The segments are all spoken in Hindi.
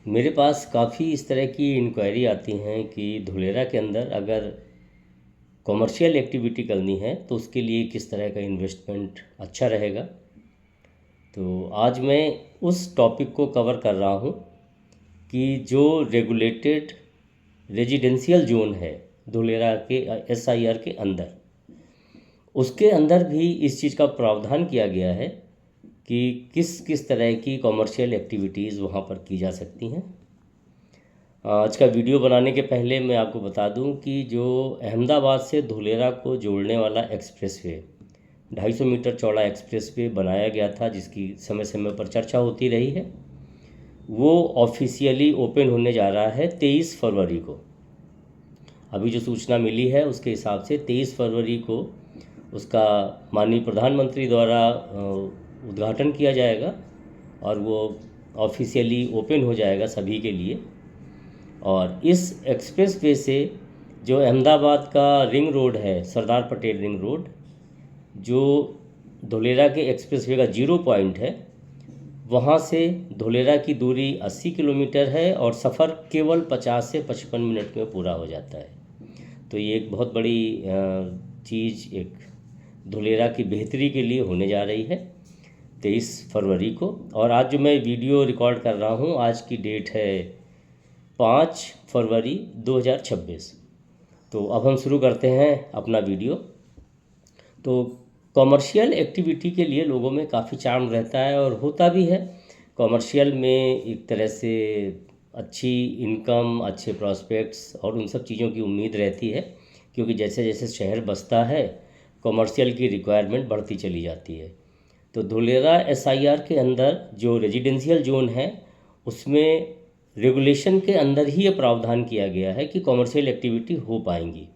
मेरे पास काफ़ी इस तरह की इंक्वायरी आती हैं कि धुलेरा के अंदर अगर कॉमर्शियल एक्टिविटी करनी है तो उसके लिए किस तरह का इन्वेस्टमेंट अच्छा रहेगा। तो आज मैं उस टॉपिक को कवर कर रहा हूँ कि जो रेगुलेटेड रेजिडेंशियल जोन है धुलेरा के एसआईआर के अंदर, उसके अंदर भी इस चीज़ का प्रावधान किया गया है कि किस किस तरह की कॉमर्शियल एक्टिविटीज़ वहाँ पर की जा सकती हैं। आज का वीडियो बनाने के पहले मैं आपको बता दूं कि जो अहमदाबाद से धुलेरा को जोड़ने वाला एक्सप्रेसवे 250 मीटर चौड़ा एक्सप्रेसवे बनाया गया था, जिसकी समय समय पर चर्चा होती रही है, वो ऑफिशियली ओपन होने जा रहा है 23 फरवरी को। अभी जो सूचना मिली है उसके हिसाब से 23 फरवरी को उसका माननीय प्रधानमंत्री द्वारा उद्घाटन किया जाएगा और वो ऑफिशियली ओपन हो जाएगा सभी के लिए। और इस एक्सप्रेस वे से जो अहमदाबाद का रिंग रोड है, सरदार पटेल रिंग रोड, जो धुलेरा के एक्सप्रेस वे का जीरो पॉइंट है, वहाँ से धुलेरा की दूरी 80 किलोमीटर है और सफ़र केवल 50 से 55 मिनट में पूरा हो जाता है। तो ये एक बहुत बड़ी चीज़ एक धुलेरा की बेहतरी के लिए होने जा रही है 23 फरवरी को। और आज जो मैं वीडियो रिकॉर्ड कर रहा हूँ, आज की डेट है 5 फरवरी 2026। तो अब हम शुरू करते हैं अपना वीडियो। तो कॉमर्शियल एक्टिविटी के लिए लोगों में काफ़ी चार्म रहता है और होता भी है। कॉमर्शियल में एक तरह से अच्छी इनकम, अच्छे प्रॉस्पेक्ट्स और उन सब चीज़ों की उम्मीद रहती है, क्योंकि जैसे जैसे शहर बसता है कॉमर्शियल की रिक्वायरमेंट बढ़ती चली जाती है। तो धुलेरा एसआईआर के अंदर जो रेजिडेंशियल जोन है उसमें रेगुलेशन के अंदर ही ये प्रावधान किया गया है कि कॉमर्शियल एक्टिविटी हो पाएंगी।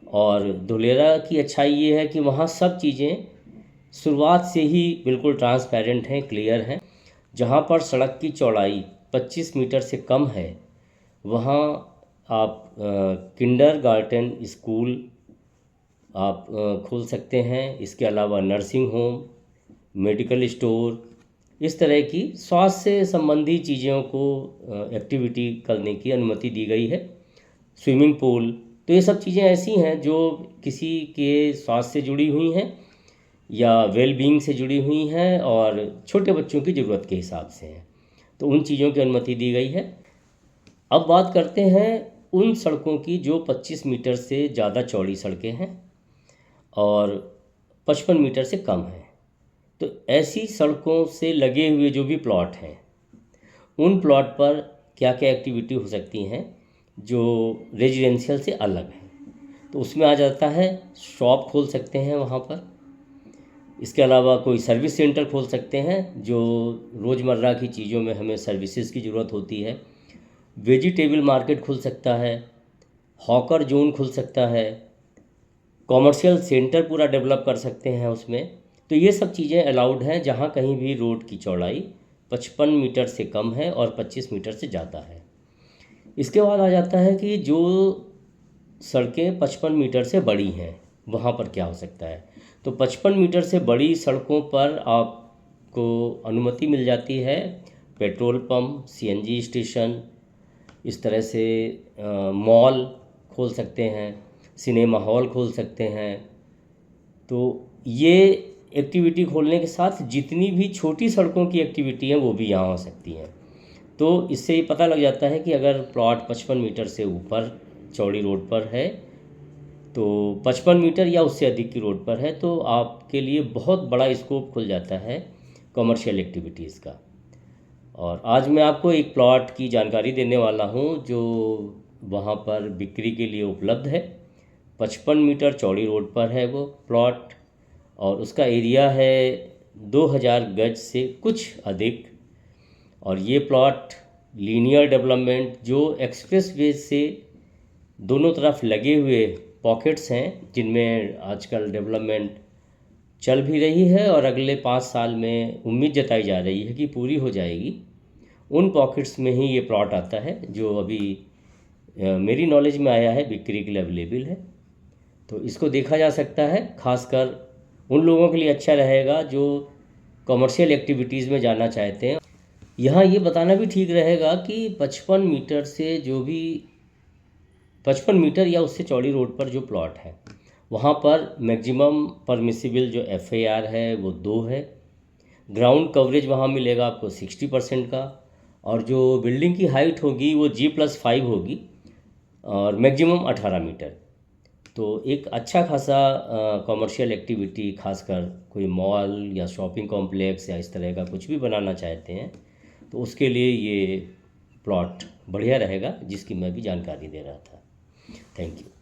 और धुलेरा की अच्छाई ये है कि वहाँ सब चीज़ें शुरुआत से ही बिल्कुल ट्रांसपेरेंट हैं, क्लियर हैं। जहाँ पर सड़क की चौड़ाई 25 मीटर से कम है वहाँ आप किंडरगार्टन स्कूल आप खोल सकते हैं। इसके अलावा नर्सिंग होम, मेडिकल स्टोर, इस तरह की स्वास्थ्य से संबंधी चीज़ों को एक्टिविटी करने की अनुमति दी गई है। स्विमिंग पूल, तो ये सब चीज़ें ऐसी हैं जो किसी के स्वास्थ्य से जुड़ी हुई हैं या वेलबींग से जुड़ी हुई हैं और छोटे बच्चों की ज़रूरत के हिसाब से हैं, तो उन चीज़ों की अनुमति दी गई है। अब बात करते हैं उन सड़कों की जो 25 मीटर से ज़्यादा चौड़ी सड़कें हैं और 55 मीटर से कम हैं। तो ऐसी सड़कों से लगे हुए जो भी प्लॉट हैं, उन प्लॉट पर क्या क्या एक्टिविटी हो सकती हैं जो रेजिडेंशियल से अलग है। तो उसमें आ जाता है शॉप खोल सकते हैं वहाँ पर। इसके अलावा कोई सर्विस सेंटर खोल सकते हैं, जो रोज़मर्रा की चीज़ों में हमें सर्विसेज की ज़रूरत होती है। वेजिटेबल मार्केट खुल सकता है, हॉकर जोन खुल सकता है, कॉमर्शियल सेंटर पूरा डेवलप कर सकते हैं उसमें। तो ये सब चीज़ें अलाउड हैं जहाँ कहीं भी रोड की चौड़ाई 55 मीटर से कम है और 25 मीटर से ज़्यादा है। इसके बाद आ जाता है कि जो सड़कें 55 मीटर से बड़ी हैं वहाँ पर क्या हो सकता है। तो 55 मीटर से बड़ी सड़कों पर आपको अनुमति मिल जाती है पेट्रोल पंप, सीएनजी स्टेशन, इस तरह से मॉल खोल सकते हैं, सिनेमा हॉल खोल सकते हैं। तो ये एक्टिविटी खोलने के साथ जितनी भी छोटी सड़कों की एक्टिविटी हैं वो भी यहाँ हो सकती हैं। तो इससे ये पता लग जाता है कि अगर प्लॉट 55 मीटर से ऊपर चौड़ी रोड पर है, तो 55 मीटर या उससे अधिक की रोड पर है, तो आपके लिए बहुत बड़ा स्कोप खुल जाता है कॉमर्शियल एक्टिविटीज़ का। और आज मैं आपको एक प्लॉट की जानकारी देने वाला हूँ जो वहाँ पर बिक्री के लिए उपलब्ध है। 55 मीटर चौड़ी रोड पर है वो प्लॉट और उसका एरिया है 2000 गज से कुछ अधिक। और ये प्लॉट लीनियर डेवलपमेंट, जो एक्सप्रेस वे से दोनों तरफ लगे हुए पॉकेट्स हैं जिनमें आजकल डेवलपमेंट चल भी रही है और अगले 5 साल में उम्मीद जताई जा रही है कि पूरी हो जाएगी, उन पॉकेट्स में ही ये प्लॉट आता है जो अभी मेरी नॉलेज में आया है बिक्री के लिए अवेलेबल है। तो इसको देखा जा सकता है, खासकर उन लोगों के लिए अच्छा रहेगा जो कमर्शियल एक्टिविटीज़ में जाना चाहते हैं। यहाँ ये बताना भी ठीक रहेगा कि 55 मीटर से जो भी 55 मीटर या उससे चौड़ी रोड पर जो प्लॉट है वहाँ पर मैक्सिमम परमिसिबल जो FAR है वो 2 है। ग्राउंड कवरेज वहाँ मिलेगा आपको 60% का, और जो बिल्डिंग की हाइट होगी वो G+5 होगी और मैक्सिमम 18 मीटर। तो एक अच्छा खासा कॉमर्शियल एक्टिविटी, खासकर कोई मॉल या शॉपिंग कॉम्प्लेक्स या इस तरह का कुछ भी बनाना चाहते हैं तो उसके लिए ये प्लॉट बढ़िया रहेगा, जिसकी मैं भी जानकारी दे रहा था। Thank you.